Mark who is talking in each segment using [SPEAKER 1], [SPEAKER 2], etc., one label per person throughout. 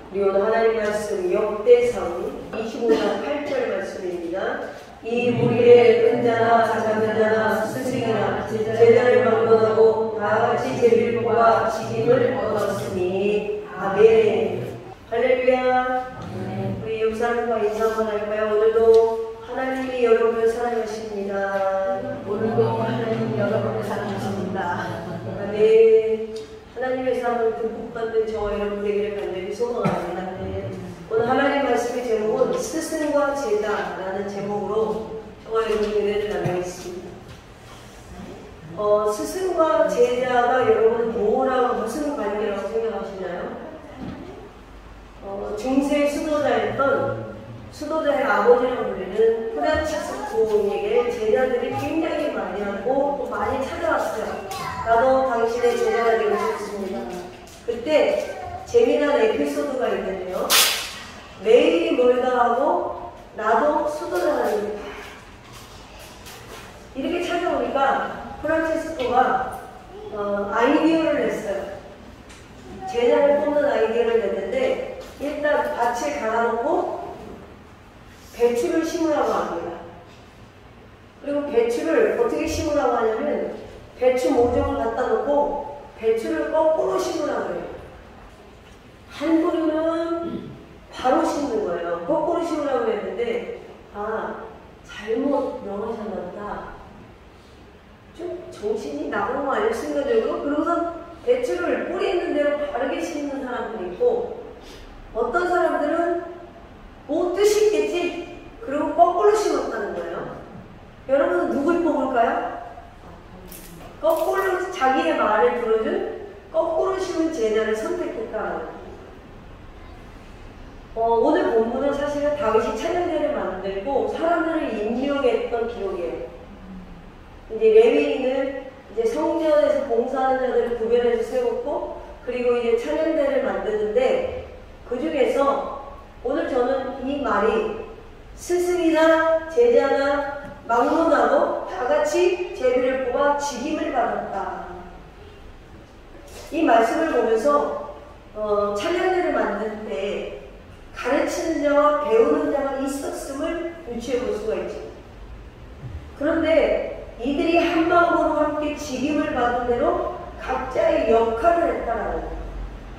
[SPEAKER 1] 우리 오늘 하나님 말씀 역대상 25장 8절 말씀입니다. 이 무리에 은자나 장자나 스승이나 제자를 막론하고 다같이 제비를 뽑아 직임을 얻었으니. 아멘. 할렐루야. 우리 옆사람과 인사 한번 할까요? 오늘도 하나님이 여러분을 사랑하십니다.
[SPEAKER 2] 오늘도 하나님이 여러분을 사랑하십니다.
[SPEAKER 1] 아멘. 하나님의 사랑을 듬뿍 받는 저와 여러분 되기를 간절히 소망합니다. 오늘 하나님 말씀의 제목은 스승과 제자라는 제목으로 저와 여러분 은혜를 나누겠습니다. 스승과 제자가 여러분 뭐라고 무슨 관계라고 생각하시나요? 중세 수도자였던 수도자의 아버지라고 불리는 프란치스코에게 제자들이 굉장히 많이 하고 또 많이 찾아왔어요. 나도 당신의 제자가 되고 싶습니다. 그때 재미난 에피소드가 있는데요. 매일이 멀다 하고 나도 수도자가 됩니다. 이렇게 찾아오니까 프란치스코가 아이디어를 냈어요. 제자를 뽑는 아이디어를 냈는데 일단 밭을 갈아놓고 배추를 심으라고 합니다. 그리고 배추를 어떻게 심으라고 하냐면 배추 모종을 갖다 놓고 배추를 거꾸로 심으라고 해요. 한 그루는 바로 심는 거예요. 거꾸로 심으라고 했는데 잘못 명하셨나 좀 정신이 나간 거 아니에요? 순간적으로. 그러고서 배추를 뿌리 있는 대로 바르게 심는 사람들이 있고 어떤 사람들은 뭐 뜻이 있겠지? 그리고 거꾸로 심었다는 거예요. 여러분은 누굴 뽑을까요? 거꾸로 자기의 말을 들어준 거꾸로 심은 제자를 선택했다. 오늘 본문은 사실은 다윗이 찬양대를 만들고 사람들을 임명했던 기록이에요. 이제 레위인을 이제 성전에서 봉사하는 자들을 구별해서 세웠고 그리고 이제 찬양대를 만드는데 그 중에서 오늘 저는 이 말이 스승이나 제자나 막론하고 다같이 제비를 뽑아 직임을 받았다. 이 말씀을 보면서 찬양대를 만들 때 가르치는 자와 배우는 자가 있었음을 유추해 볼 수가 있죠. 그런데 이들이 한 마음으로 함께 직임을 받은 대로 각자의 역할을 했다라는 거예요.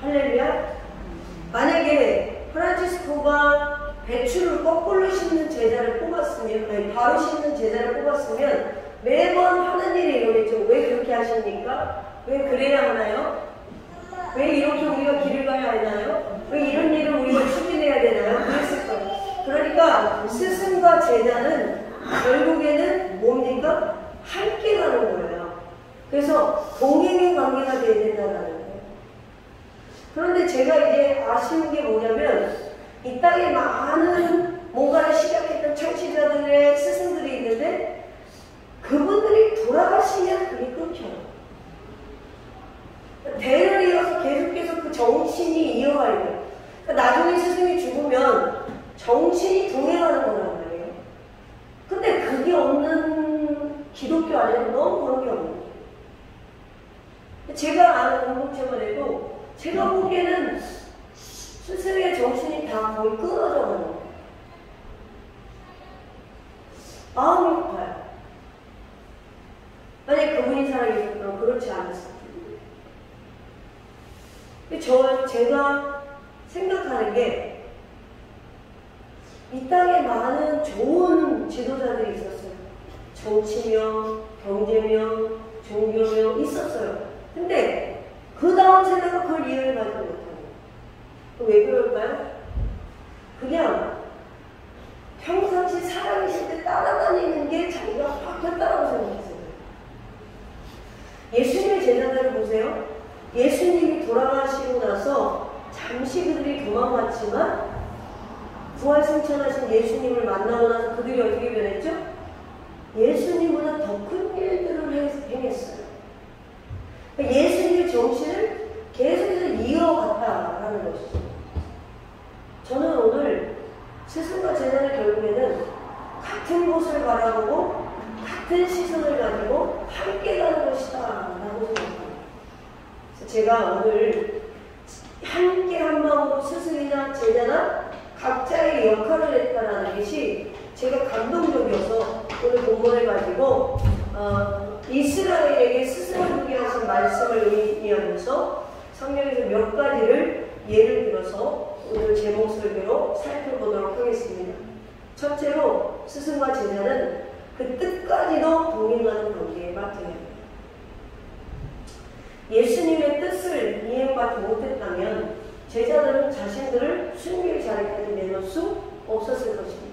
[SPEAKER 1] 할렐루야. 만약에 프란치스코가 배추를 거꾸로 심는 제자를 뽑았으면, 바로 심는 제자를 뽑았으면 매번 하는 일이 이러겠죠. 왜 그렇게 하십니까? 왜 그래야 하나요? 왜 이렇게 우리가 길을 가야 하나요? 왜 이런 일을 우리가 추진해야 되나요? 그랬을 거예요. 그러니까 스승과 제자는 결국에는 뭡니까? 함께 가는 거예요. 그래서 동행의 관계가 돼야 된다는 거예요. 그런데 제가 이제 아쉬운 게 뭐냐면 이 땅에 많은 뭔가를 시작했던 창시자들의 스승들이 있는데 그분들이 돌아가시면 그게 끊겨요. 대를 이어서 계속해서 그 정신이 이어가야 돼요. 그러니까 나중에 스승이 죽으면 정신이 동행하는 거란 말이에요. 근데 그게 없는 기독교 안에는 너무 그런 게 없는 거예요. 제가 아는 공동체만 해도 제가 보기에는 스승의 정신이 다 거의 끊어져 가는 거예요. 마음이 고파요. 만약 그분이 살아계셨다면 그렇지 않았을 텐데. 제가 생각하는 게 이 땅에 많은 좋은 지도자들이 있었어요. 정치며, 경제며, 종교며 있었어요. 근데 그 다음 세대가 그걸 이해를 받지 못하는 거예요. 왜 그럴까요? 그냥 평상시 살아계실 때 따라다니는 게 자기가 바뀌었다고 생각했어요. 예수님의 제자들을 보세요. 예수님이 돌아가시고 나서 잠시 그들이 도망갔지만 부활승천하신 예수님을 만나고 나서 그들이 어떻게 변했죠? 예수님보다 더 큰 일들을 행했어요. 그러니까 예수님의 정신을 계속해서 이어갔다라는 것이죠. 저는 오늘 스승과 제자는 결국에는 같은 곳을 바라보고 같은 시선을 가지고 함께 가는 것이다 라고 생각합니다. 그래서 제가 오늘 함께 한 마음으로 스승이나 제자나 각자의 역할을 했다는 것이 제가 감동적이어서 오늘 본문을 가지고 이스라엘에게 스승을 두게 하신 말씀을 의미하면서 성경에서 몇 가지를 예를 들어서 오늘 제목 설교로 살펴보도록 하겠습니다. 첫째로 스승과 제자는 그 뜻까지도 동행하는 관계에 맡겨야 합니다. 예수님의 뜻을 이행받지 못했다면 제자들은 자신들을 승리의 자리까지 내놓을 수 없었을 것입니다.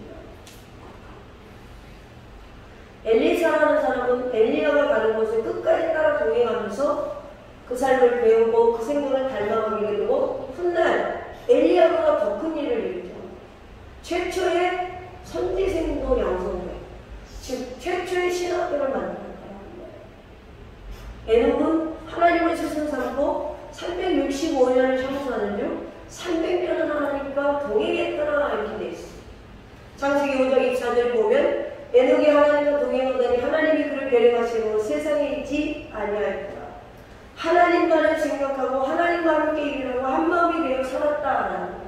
[SPEAKER 1] 엘리사라는 사람은 엘리야가 가는 곳에 끝까지 따라 동행하면서 그 삶을 배우고 그 생각을 닮아가게 되고 훗날 엘리야보다 더 큰 일을 이루죠. 최초의 선지생도 양성회, 즉 최초의 신학교를 만들었다. 에녹은 하나님을 스승 삼고 365년을 형성하는 중 300년은 하나님과 동행했다라 이렇게 되어 있습니다. 창세기 5장 24절 보면 에녹이 하나님과 동행하더니 하나님이 그를 데려가시고 세상에 있지 아니하였더라. 하나님만을 생각하고 하나님과 함께 일하고 한마음이 되어 살았다라는.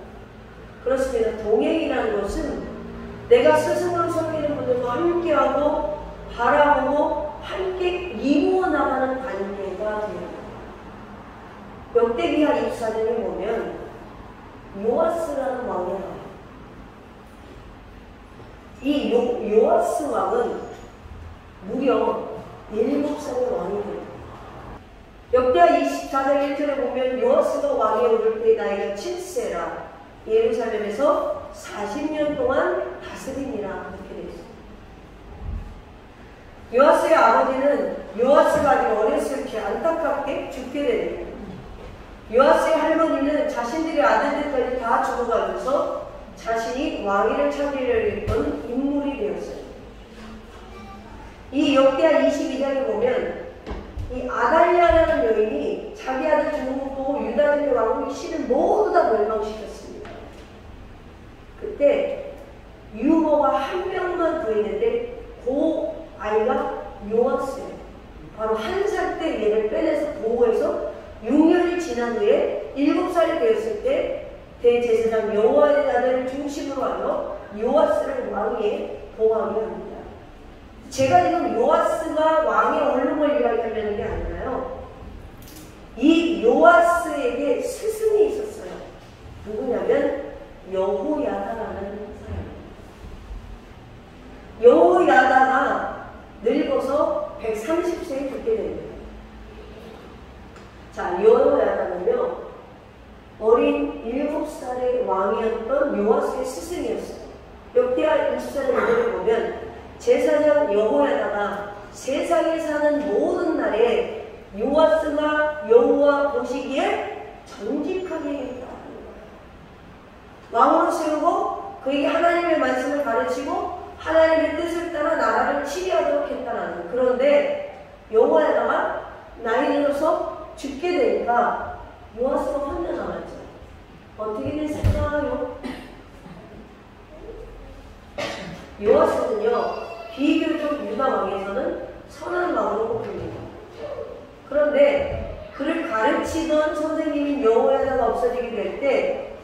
[SPEAKER 1] 그렇습니다. 동행이라는 것은 내가 스승으로 섬기는 분들과 함께하고 바라보고 함께 이루어 나가는 관계가 됩니다. 역대기하 24장에 보면 요아스라는 왕이 나와요. 이 요아스 왕은 무려 7살의 왕이 됩니다. 역대하 24장 1절에 보면 요아스가 왕에 오를 때 나이가 7세라 예루살렘에서 40년 동안 다스리니라 이렇게 되어 있습니다. 요아스의 아버지는 요아스가 아직 어렸을 때 안타깝게 죽게 됩니다. 요아스의 할머니는 자신들의 아들들까지 다 죽어가면서 자신이 왕위를 차지하려 했던 인물이 되었어요. 이 역대하 22장에 보면 이 아달랴라는 여인이 자기 아들 죽은 것 보고 유다인의 왕국의 신을 모두 다 멸망시켰습니다. 그때 유모가 한 명만 더 있는데 그 아이가 요아스예요. 바로 1살 때 얘를 빼내서 보호해서 6년이 지난 후에 7살이 되었을 때 대제사장 여호와의 아들을 중심으로 하여 요아스를 왕위에 보호하게 합니다. 제가 지금 요아스가 왕에 오른 걸 이야기하려는 게 아니라요. 이 요아스에게 스승이 있었어요. 누구냐면 여호야다라는 사람입니다. 여호야다가 늙어서 130세에 죽게 됩니다. 자, 여호야다는요, 어린 7살의 왕이었던 요아스의 스승이었어요. 역대하 24장을 보면 제사장 여호야다가 세상에 사는 모든 날에 요아스가 여호와 보시기에 정직하게 했다. 왕으로 세우고 그에게 하나님의 말씀을 가르치고 하나님의 뜻을 따라 나라를 치리하도록 했다는. 그런데 여호야다가 나이 들어서 죽게 되니까 요아스가 혼자 남았죠. 어떻게 됐을까요? 요아스는요, 비교적 유다 왕에서는 선한 왕으로 꼽힙니다. 그런데 그를 가르치던 선생님인 여호야다가 없어지게 될 때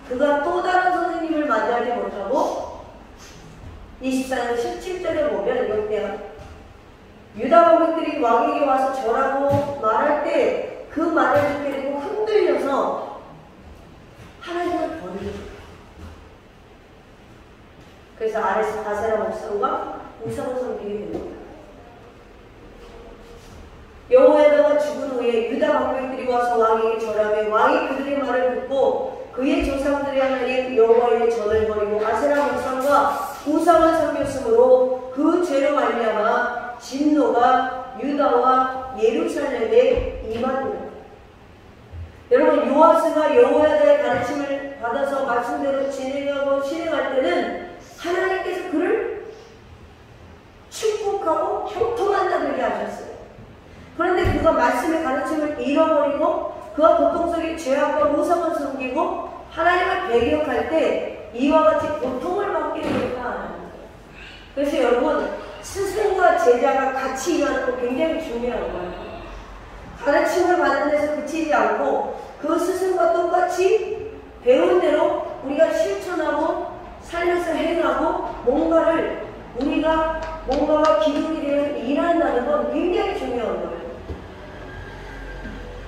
[SPEAKER 1] 그가 또 다른 선생님을 맞이하지 못하고 24장 17절에 보면 역대하 유다 왕족들이 왕에게 와서 절하고 말할 때 그 말을 듣게 되고 흔들려서 하나님을 버리게. 그래서 아세라 목상과 우상을 섬기게 됩니다. 여호야다가 죽은 후에 유다 왕족들이 와서 왕에게 절하며 왕이 그들의 말을 듣고 그의 조상들의 하나님 여호와의 전을 버리고 아세라 목상과 우상을 섬겼으므로 그 죄로 말미암아 진노가 유다와 예루살렘에 임하니라. 여러분, 요아스가 여호야다의 가르침을 받아서 말씀대로 진행하고 실행할 때는 하나님께서 그를 축복하고 형통한 자 되게 하셨어요. 그런데 그가 말씀의 가르침을 잃어버리고 그가 고통 속에 죄악과 우상을 섬기고 하나님을 배격할 때 이와 같이 고통을 받게 되니까. 그래서 여러분, 스승과 제자가 같이 일하는 거 굉장히 중요한 거예요. 가르침을 받는 데서 그치지 않고 그 스승과 똑같이 배운 대로 우리가 실천하고 살면서 행하고 뭔가가 기둥이 되어 일한다는 건 굉장히 중요한 거예요.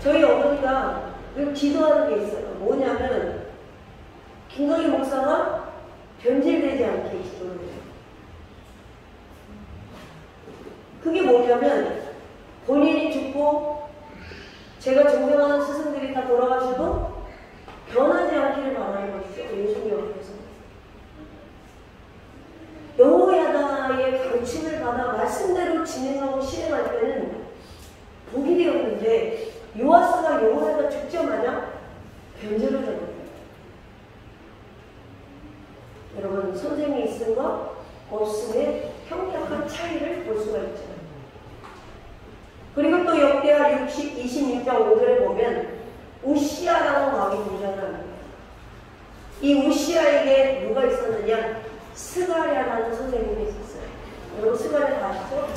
[SPEAKER 1] 저희 어머니가 늘 기도하는 게 있어요. 뭐냐면 김건희 목사가 변질되지 않게 기도를 해요. 그게 뭐냐면 본인이 죽고 제가 존경하는 스승들이 다 돌아가셔도 변하지 않기를 바라는 것이죠. 예수님 앞에서. 여호야다의 가르침을 받아 말씀대로 진행하고 실행할 때는 복이 되었는데 요아스가 여호야다 죽자마자 변절을 하는 거예요. 여러분, 선생이 있음과 없음의 현격한 차이를 볼 수가 있죠. 그리고 또 역대하 26장 5절에 보면 우시아라는 왕이 등장을 합니다. 이 우시아에게 누가 있었느냐? 스가랴라는 선생님이 있었어요. 여러분 스가랴 다 아시죠?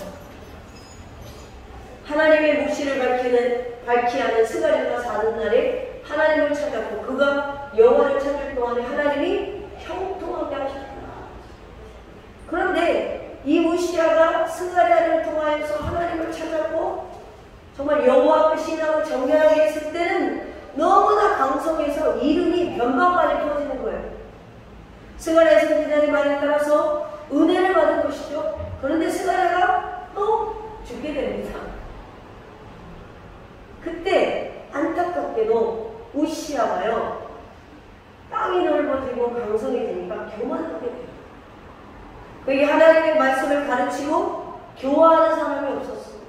[SPEAKER 1] 하나님의 묵시를 밝히 하는 스가랴가 사는 날에 하나님을 찾았고 그가 여호와를 찾을 동안에 하나님이 형통하게 하셨다. 그런데 이 우시아가 스가랴를 통하여서 하나님을 찾았고 정말 여호와 앞에 신앙을 정결하게 했을 때는 너무나 강성해서 이름이 변방까지 퍼지는 거예요. 스가랴 선지자의 말에 따라서 은혜를 받은 것이죠. 그런데 스가랴가 또 죽게 됩니다. 그때 안타깝게도 우시아가요 땅이 넓어지고 강성이 되니까 교만하게 돼요. 그게 하나님의 말씀을 가르치고 교화하는 사람이 없었어요.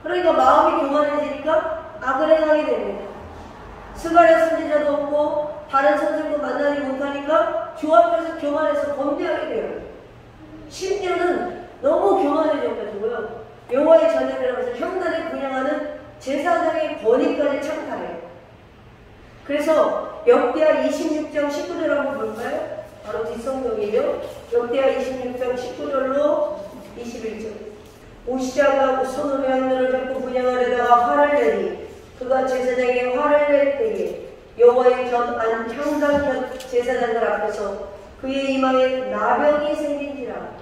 [SPEAKER 1] 그러니까 마음이 교만해지니까 악을 행하게 됩니다. 스가랴 선지자도 없고 다른 선생도 만나지 못하니까 주 앞에서 교만해서 범죄하게 돼요. 심지어는 너무 교만해져가지고요 여호와의 전례를 하면서 형단을 분양하는 제사장의 권위까지 창탈해요. 그래서 역대하 26장 19절 한번 볼까요? 바로 뒷성경이죠. 역대하 26장 19절로 21절. 우시아가 손으로 향로를 잡고 분양하려다가 화를 내니 그가 제사장의 화를 낼 때에 여호와의 전 향단 제사장들 앞에서 그의 이마에 나병이 생긴지라.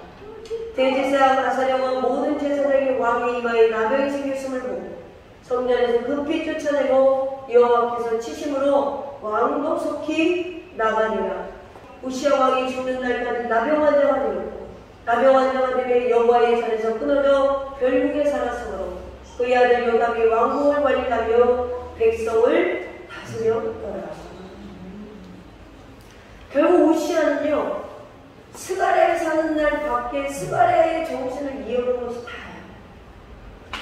[SPEAKER 1] 대제사장 아사랴와 모든 제사장의 왕의 이마에 나병이 생겼음을 보고 성전에서 급히 쫓아내고 여호와께서 치심으로 왕도 속히 나가니라. 우시아 왕이 죽는 날까지 나병 환자가 되었고 나병 환자가 되며 여호와의 전에서 끊어져 결국에 살았으므로 그의 아들 요담이 왕국을 관리하며 백성을 다스렸더라. 결국 우시아는요 스가랴에 사는 날 밖에 스가랴의 정신을 이어온 것이 다예요.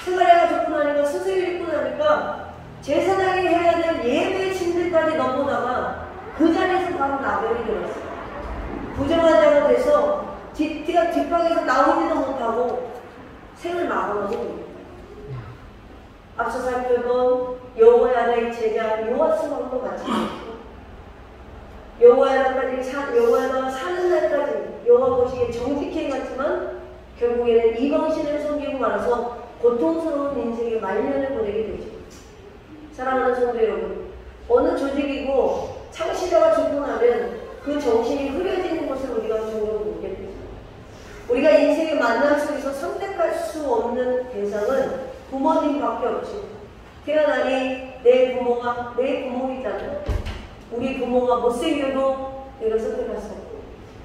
[SPEAKER 1] 스가랴가 죽고 나니까 스승이 죽고 나니까 제사장이 해야 될 예배 침대까지 넘어다가 그 자리에서 바로 나병이 들었어요. 부정환자가 돼서 뒷방에서 나오지도 못하고 생을 마감하고 앞서 살펴본 여호야다의 제자 요아스 왕도 마찬가지고 여호야다가 사는 날까지 여호와 보시기에 정직해 갔지만 결국에는 이방신을 섬기고 말아서 고통스러운 인생의 말년을 보내게 되죠. 사랑하는 성도 여러분, 어느 조직이고 창시자가 죽고 나면 그 정신이 흐려지는 것을 우리가 종종 보게 되죠. 우리가 인생의 만남 속에서 선택할 수 없는 대상은 부모님밖에 없지. 태어나니 내 부모가 내 부모이잖아요. 우리 부모가 못생겨도 내가 선택할 수 없고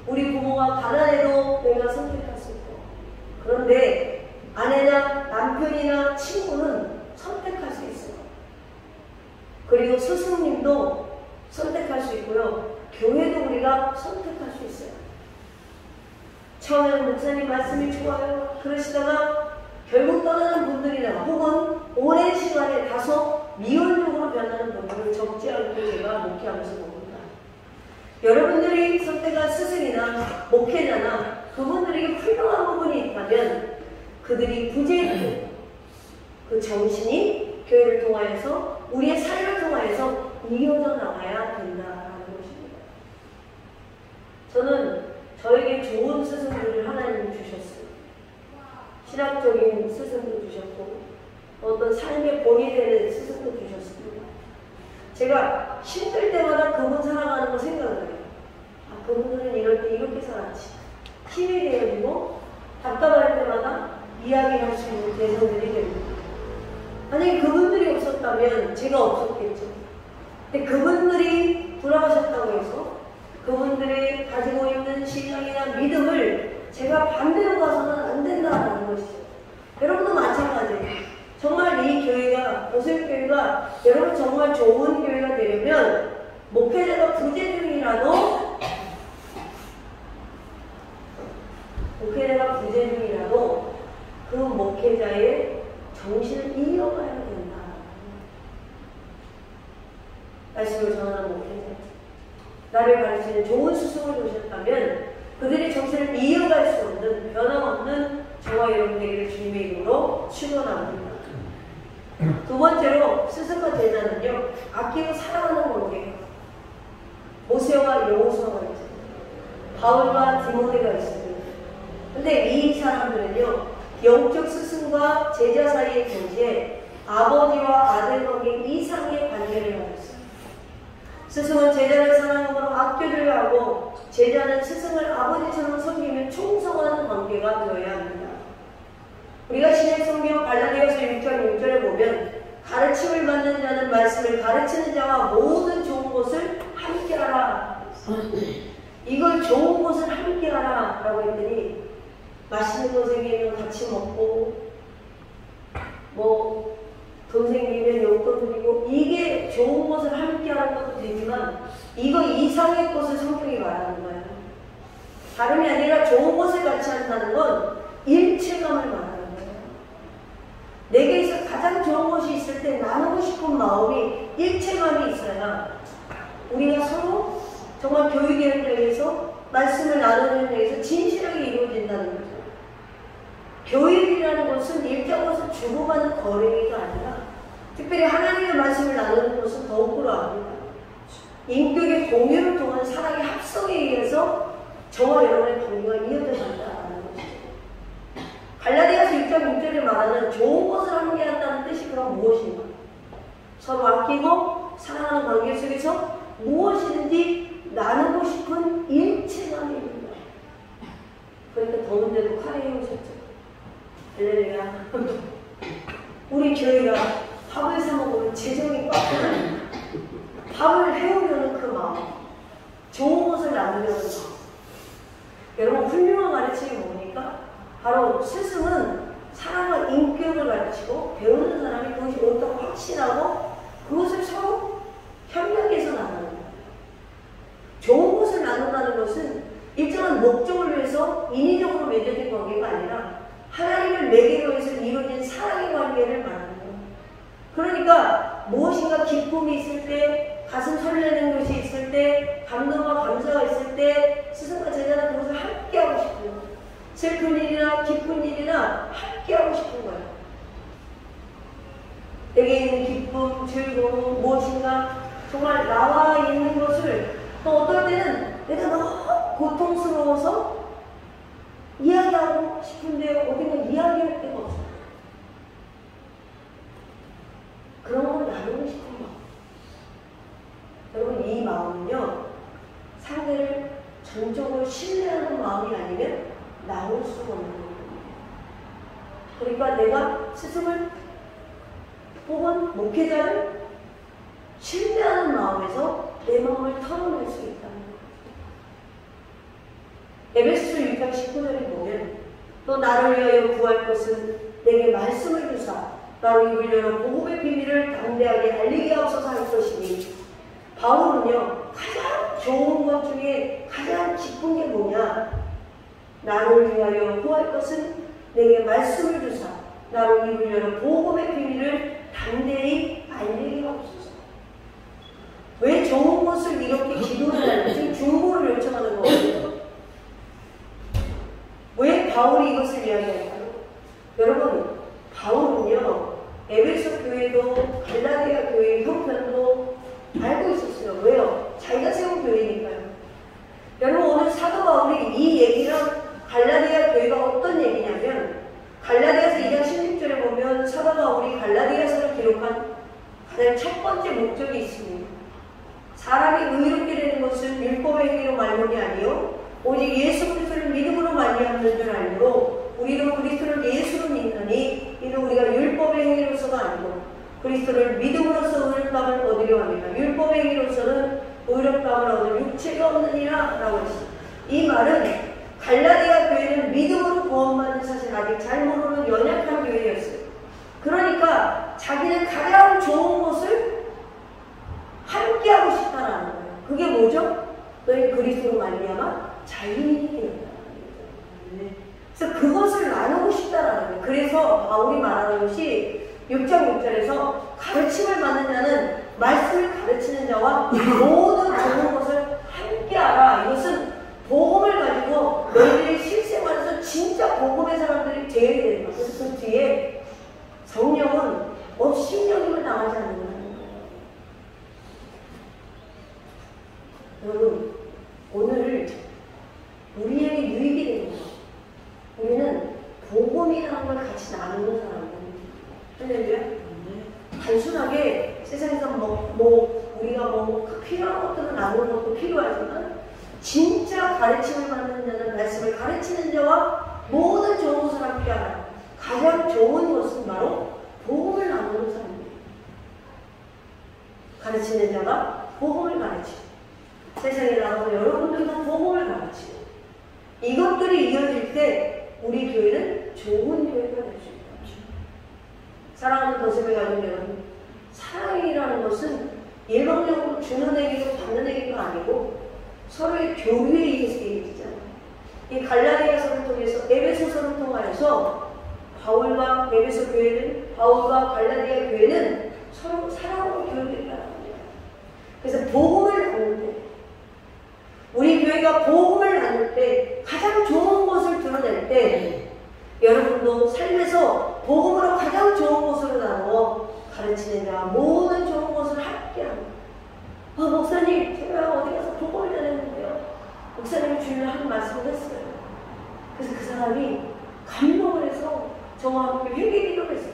[SPEAKER 1] 우리 부모가 가난해도 내가 선택할 수 있고 그런데 아내나 남편이나 친구는 선택할 수 있어요. 그리고 스승님도 선택할 수 있고요. 교회도 우리가 선택할 수 있어요. 처음에는 목사님 말씀이 좋아요. 그러시다가 결국 떠나는 분들이나 혹은 오랜 시간에 다소 미온적으로 변하는 분들을 적지 않고 제가 목회하면서 봅니다. 여러분들이 선택한 스승이나 목회자나 그분들에게 훌륭한 부분이 있다면 그들이 부재했고 그 정신이 교회를 통하여서 우리의 삶을 통하여서 이어져 나가야 된다라는 것입니다. 저는 저에게 좋은 스승들을 하나님이 주셨어요. 신학적인 스승도 주셨고 어떤 삶의 본이 되는 스승도 주셨습니다. 제가 힘들 때마다 그분 살아가는 거 생각을 해요. 아, 그분들은 이럴 때 이렇게 살았지. 힘이 되어지고 답답할 때마다 이야기할 수 있는 대상들이 됩니다. 만약에 그분들이 없었다면 제가 없었겠죠. 근데 그분들이 돌아가셨다고 해서 그분들이 가지고 있는 신앙이나 믿음을 제가 반대로 가서는 안 된다는 것이죠. 여러분도 마찬가지예요. 정말 이 교회가, 보슬교회가 여러분 정말 좋은 교회가 되려면 목회자가 부재 중이라도 그 목회자의 정신을 이어가야 된다. 말씀을 전하는 목회자. 나를 가르치는 좋은 스승을 두셨다면 그들의 정신을 이어갈 수 없는 변함없는 저와 여러분에게 주님의 이름으로 축원합니다. 두 번째로 스승과 제자는요, 아끼고 사랑하는 관계예요. 모세와 여호수아가 있습니다. 바울과 디모데가 있습니다. 근데 이 사람들은요, 영적 스승과 제자 사이의 교제에 아버지와 아들 관계 이상의 관계를 가졌어요. 스승은 제자를 사랑함으로 아껴줘야 하고 제자는 스승을 아버지처럼 섬기며 충성하는 관계가 되어야 합니다. 우리가 신약 성경 갈라디아서 6장 6절에 보면 가르침을 받는 자는 말씀을 가르치는 자와 모든 좋은 것을 함께하라. 이걸 좋은 것을 함께하라 라고 했더니 맛있는 거 생기면 같이 먹고 뭐 돈 생기면 용돈 드리고 이게 좋은 것을 함께하는 것도 되지만 이거 이상의 것을 성경이 말하는 거예요. 다름이 아니라 좋은 것을 같이 한다는 건 일체감을 말하는 거예요. 내게서 가장 좋은 것이 있을 때 나누고 싶은 마음이 일체감이 있어야 우리가 서로 정말 교육의 현장에서 말씀을 나누는 현장에서 진실하게 이루어진다는 거죠. 교육이라는 것은 일정 것을 주고받는 거래가 아니라 특별히 하나님의 말씀을 나누는 것은 더욱 그러합니다. 인격의 공유를 통한 사랑의 합성에 의해서 저와 여러분의 관계가 이어져 간다는 것이죠. 갈라디아서 6장 6절에 말하는 좋은 것을 함께한다는 뜻이 그럼 무엇인가? 서로 아끼고 사랑하는 관계 속에서 무엇이든지 나누고 싶은 일체감입니다. 그러니까 더운데도 카레 해오셨죠. 할렐루야. 우리 교회가 밥을 사 먹으면 재정이 꽉 차는 밥을 해오려는 그 마음, 좋은 것을 나누려는 마음. 여러분 훌륭한 가르침이 뭡니까? 바로 스승은 사랑과 인격을 가르치고 배우는 사람이 그것이 옳다고 확신하고 그것을 서로 협력해서 나누는 거예요. 좋은 것을 나눈다는 것은 일정한 목적을 위해서 인위적으로 맺어진 관계가 아니라 하나님을 매개로 해서 이루어진 사랑의 관계를 말하는 거예요. 그러니까 무엇인가 기쁨이 있을 때, 가슴 설레는 것이 있을 때, 감동과 감사가 있을 때 스승과 제자는 그것을 함께하고 싶어요. 슬픈 일이나 기쁜 일이나 함께하고 싶은 거예요. 내게 있는 기쁨, 즐거움, 무엇인가 정말 나와 있는 것을 또 어떨 때는 내가 너무 고통스러워서 이야기하고 싶은데 어딘가 이야기할 데가 없어요. 그런 걸 나누고 싶은 마음. 여러분 이 마음은요. 상대를 전적으로 신뢰하는 마음이 아니면 나올 수가 없는 거예요. 그러니까 내가 스승을 혹은 목회자를 신뢰하는 마음에서 내 마음을 털어낼 수 있다는 거예요. 에베소서 6장 19절에 보면 또 나를 위하여 구할 것은 내게 말씀을 주사 나로 입을 열어 복음의 비밀을 담대하게 알리게 하옵소서 할 것이니 바울은요 가장 좋은 것 중에 가장 기쁜 게 뭐냐? 나를 위하여 구할 것은 내게 말씀을 주사 나로 입을 열어 복음의 비밀을 담대히 알리게 하옵소서. 왜 좋은 것을 이렇게 기도를 하는지 중보를 요청하는 거예요. 왜 바울이 이것을 이야기할까요? 여러분 바울은요 에베소 교회도 갈라디아 교회의 형편도 알고 있었어요. 왜요? 자기가 세운 교회니까요. 여러분 오늘 사도 바울이 이 얘기랑 갈라디아 교회가 어떤 얘기냐면 갈라디아서 2장 16절에 보면 사도 바울이 갈라디아 사람이 의롭게 되는 것은 율법의 행위로 말미암이 아니요 오직 예수 그리스도를 믿음으로 말미암는 줄 알므로 우리도 그리스도를 예수로 믿느니 이는 우리가 율법의 행위로서가 아니고 그리스도를 믿음으로써 의롭다함을 얻으려 합니다. 율법의 행위로서는 의롭다함을 얻을 육체가 없느니라 라고 했습니다. 이 말은 갈라디아 교회는 믿음으로 구원받는 사실 아직 잘 모르는 연약한 교회였어요. 그러니까 자기는 가장 좋은 것을 함께하고 싶다라는 거예요. 그게 뭐죠? 너희 그리스도로 말미암아 자유인이 되었다. 그래서 그것을 나누고 싶다라는 거예요. 그래서 바울이 말하는 것이 6장 6절에서 가르침을 받는 자는 말씀을 가르치는 자와 모든 좋은 것을 함께하라. 이것은 복음을 가지고 너희들이 실생활에서 진짜 복음의 사람들이 되어야 되는 거예요. 그래서 그 뒤에 성령은 업신여김을 당하지 않는 거예요. 여러분, 오늘 우리에게 유익이 되는 거. 우리는 복음이라는 걸 같이 나누는 사람입니다. 할렐루야. 단순하게 세상에서 우리가 필요한 것들은 나누는 것도 필요하지만 진짜 가르침을 받는 자는 말씀을 가르치는 자와 모든 좋은 것을 함께하라. 가장 좋은 것은 바로 복음을 나누는 사람입니다. 가르치는 자가 복음을 가르치고 세상에 나가서 여러분들도 복음을 가르치고 이것들이 이어질 때 우리 교회는 좋은 교회가 될 수 있다. 사랑하는 도sem의 가족 여러분, 사랑이라는 것은 일방적으로 주는 얘기고 받는 얘기가 아니고 서로의 교류에 의해서 이루어지잖아요. 이 갈라디아서를 통해서 에베소서를 통하여서 바울과 에베소 교회는 바울과 갈라디아 교회는 서로 사랑으로 교류했다는 겁니다. 그래서 복음을 나눌 때 우리 교회가 복음을 나눌 때 가장 좋은 것을 드러낼 때 여러분도 삶에서 복음으로 가장 좋은 것으로 나누어 가르치는 자 모든 좋은 것을 함께합니다. 목사님 제가 어디 가서 복음을 전했는데요. 목사님이 주일날 한 말씀을 했어요. 그래서 그 사람이 감동을 해서 저와 함께 회개기도를 했어요.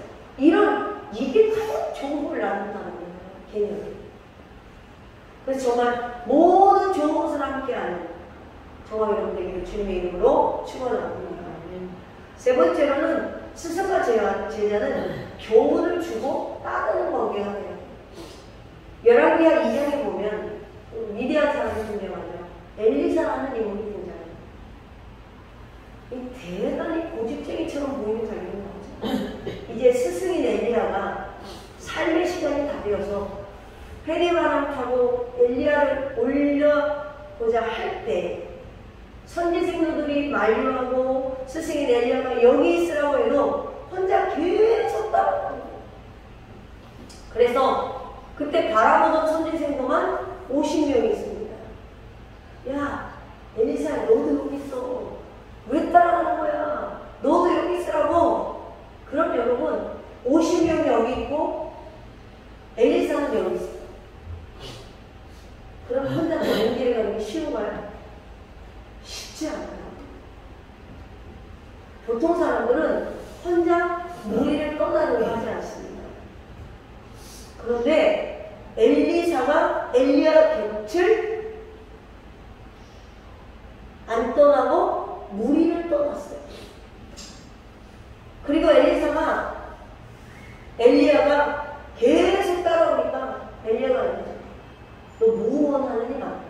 [SPEAKER 1] 이게 가장 좋은 걸 나눈다는 거예요. 개념이. 그래서 정말 모든 좋은 것을 함께하는 저와 여러분들에게 주님의 이름으로 축원합니다. 세 번째로는 스승과 제자는 교훈을 주고 따르는 관계가 돼요. 열왕기하 2장에 보면 위대한 사람이 등장하죠. 엘리사라는 인물이 등장해요. 대단히 고집쟁이처럼 보이는 장면이 나오죠. 이제 스승인 엘리야가 삶의 시간이 다 되어서 회리바람 타고 엘리야를 올려보자 할 때 선지생도들이 만류하고 스승인 엘리야가 여기 있으라고 해도 혼자 계속 따라가는 거예요. 그래서 그때 바라보던 선지생도만 50명이 있습니다. 야, 엘리사야, 너도 여기 있어. 왜 따라가는 거야? 너도 여기 있으라고. 그럼 여러분, 50명이 여기 있고 엘리사는 여기 있어요. 그럼 혼자 먼 길에 가는 게 쉬운가요? 쉽지 않아요. 보통 사람들은 혼자 무리를 떠나려고 하지 않습니다. 그런데 엘리사가 엘리야 곁을 안 떠나고 무리를 떠났어요. 그리고 엘리야가 계속 따라오니까 엘리야가 그랬죠. 너 무언하느냐?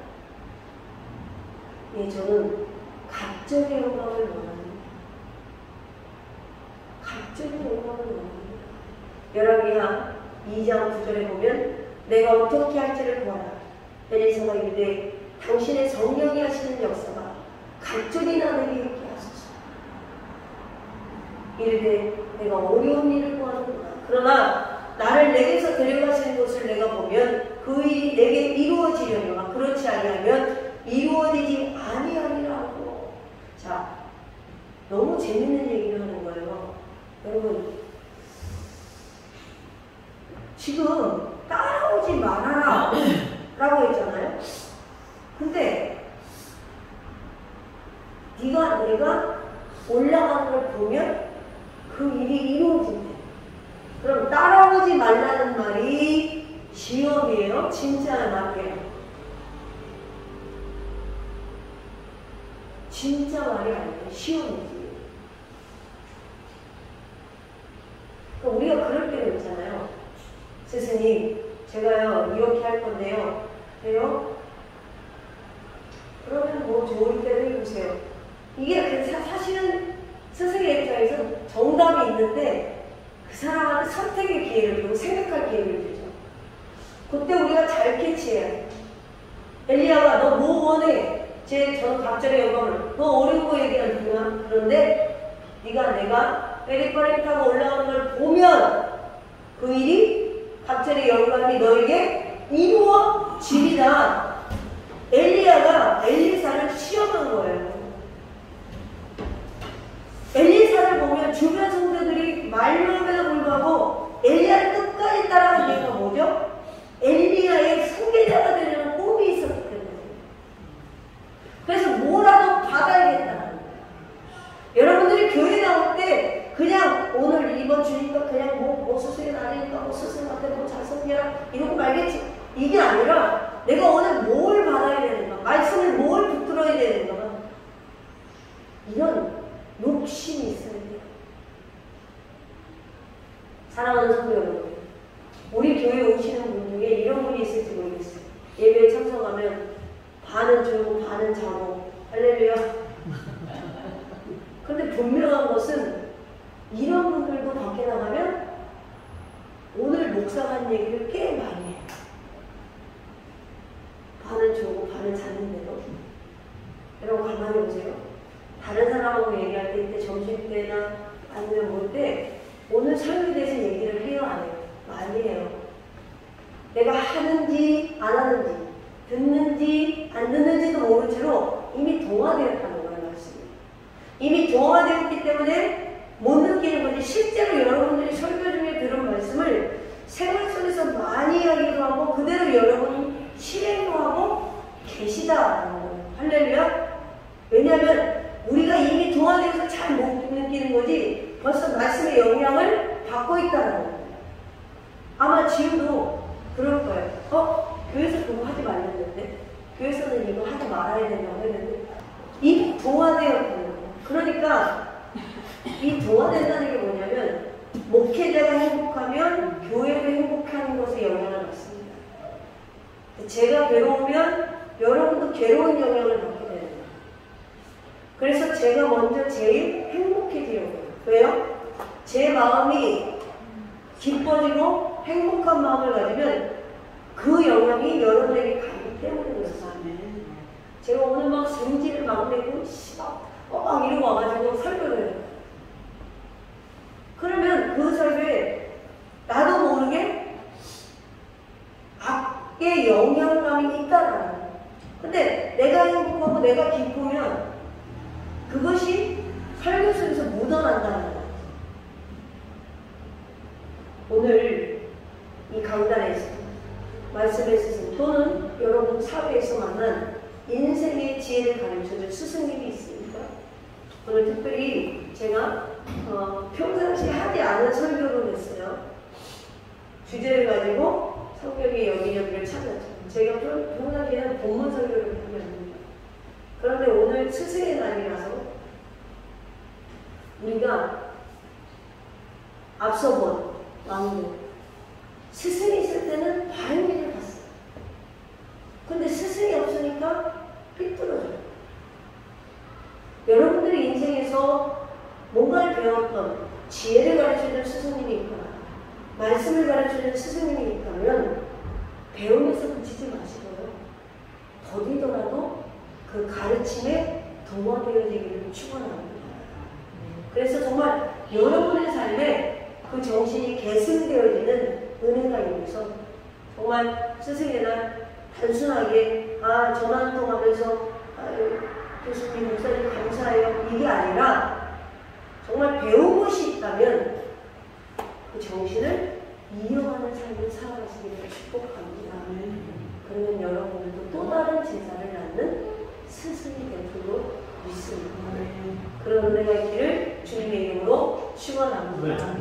[SPEAKER 1] 예, 저는 갑절의 영광을 원합니다. 갑절의 영광을 원합니다. 열왕기하 2장 9절에 보면 내가 어떻게 할지를 보아라. 엘리사가 이르되 당신의 성령이 하시는 역사가 갑절이 나에게 있게 하소서. 이르되 내가 어려운 일을 구하는구나. 그러나 나를 내게서 데려가시는 것을 내가 보면 그 일이 내게 이루어지려니와 그렇지 아니하면 이루어지지 아니하리라고. 자, 너무 재밌는 얘기를 하는 거예요. 여러분, 지금 따라오지 말아라 라고 했잖아요. 근데 내가 올라가는 걸 보면 그 일이 이루어진대. 그럼 따라오지 말라는 말이 시험이에요? 진짜 말이에요? 진짜 말이 아니에요. 시험이지. 그러니까 우리가 그럴 때가 있잖아요. 스승님, 제가요 이렇게 할 건데요. 돼요? 그러면 뭐 좋을 때로 해보세요. 이게 사실은 스승의 입장에서 정답이 있는데 그 사람한테 선택의 기회를 주고 생각할 기회를 주죠. 그때 우리가 잘 캐치해야 해. 엘리야가 너 뭐 원해? 저는 갑자기 영감을 너 어려운 거 얘기하는구나. 그런데 내가 페리퍼리 타고 올라가는 걸 보면 그 일이 갑자기 영감이 너에게 이루어지리라. 엘리야가 엘리사를 시험한 거예요. 엘리사를 보면 주변 성도들이 말로에도 불구하고 엘리야를 끝까지 따라간 이유가 뭐죠? 엘리야의 후계자가 되려는 꿈이 있었기 때문에. 그래서 뭐라도 받아야겠다는 거예요. 여러분들이 교회 나올 때 그냥 오늘 이번 주니까 그냥 뭐 스승의 날이니까 뭐 스승한테 뭐 잘 섬겨라 이러고 말겠지. 이게 아니라 내가 오늘 뭘 받아야 되는가, 말씀을 뭘 붙들어야 되는가, 이런 욕심이 있어야 돼요. 사랑하는 성도 여러분, 우리 교회 오시는 분 중에 이런 분이 있을지 모르겠어요. 예배에 참석하면 반은 졸고 반은 자고 할렐루야. 그런데 분명한 것은 이런 분들도 밖에 나가면 오늘 목사가 한 얘기를 꽤 많이 해요. 반은 졸고 반은 잤는데도. 여러분 가만히 보세요. 다른 사람하고 얘기할 때 이때 점심때나 아니면 뭘 때 오늘 삶에 대해서 얘기를 해요 안 해요? 많이 해요. 내가 하는지 안 하는지 듣는지 안 듣는지도 모른 채로 이미 동화되었다는 거예요. 말씀이. 이미 동화되었기 때문에 못 느끼는 거지. 실제로 여러분들이 설교 중에 들은 말씀을 생활 속에서 많이 이야기도 하고 그대로 여러분이 실행도 하고 계시다라는 거예요. 할렐루야. 왜냐하면 우리가 이미 동화되어서 잘 못 느끼는 거지 벌써 말씀의 영향을 받고 있다는 거예요. 아마 지금도 그럴 거예요. 교회에서 그거 하지 말랬는데 교회에서는 이거 하지 말아야 된다고 했는데 이미 동화되었다는 거예요. 그러니까 이 동화된다는 게 뭐냐면 목회자가 행복하면 교회도 행복하는 것에 영향을 받습니다. 제가 괴로우면 여러분도 괴로운 영향을 받게 되는 거예요. 그래서 제가 먼저 제일 행복해지려고요. 왜요? 제 마음이 기뻐지고 행복한 마음을 가지면 그 영향이 여러분에게 가기 때문에 그렇습니다. 제가 오늘 막 성질을 막 내고 막 이러고 와가지고 설교를 해요. 그러면 그 설교에 나도 모르게 악의 영향감이 있다라는 거예요. 근데 내가 행복하고 내가 기쁘면 그것이 설교 속에서 묻어난다는 거예요. 오늘 이 강단에서 말씀의 스승 또는 여러분 사회에서 만난 인생의 지혜를 가르쳐줄 스승님이 있습니다. 오늘 특별히 제가 평상시에 하지 않은 설교를 했어요. 주제를 가지고 성경의 여기저기를 찾았죠. 제가 평상시에는 본문 설교를 하게 합니다. 그런데 오늘 스승의 날이라서 우리가 앞서 본 왕국 스승이 있을 때는 바른 길을 갔어요. 근데 스승이 없으니까 삐뚤어져요. 여러분들이 인생에서 뭔가를 배웠던 지혜를 가르쳐주는 스승님이 있거나 말씀을 가르쳐주는 스승님이 있다면 배움에서 그치지 마시고요. 더디더라도 그 가르침에 동화되어지기를 축원합니다. 그래서 정말 여러분의 삶에 그 정신이 계승되어지는 은혜가 있어서 정말 스승의 날 단순하게 전화 한 통 하면서 교수님 목사님 감사해요 이게 아니라 정말 배운 것이 있다면 그 정신을 이어가는 삶을 살아가시기를 축복합니다. 그러면 여러분들도 또 다른 제자를 낳는 스승이 될 줄로 믿습니다. 그런 은혜가 있기를 주님의 이름으로 축원합니다.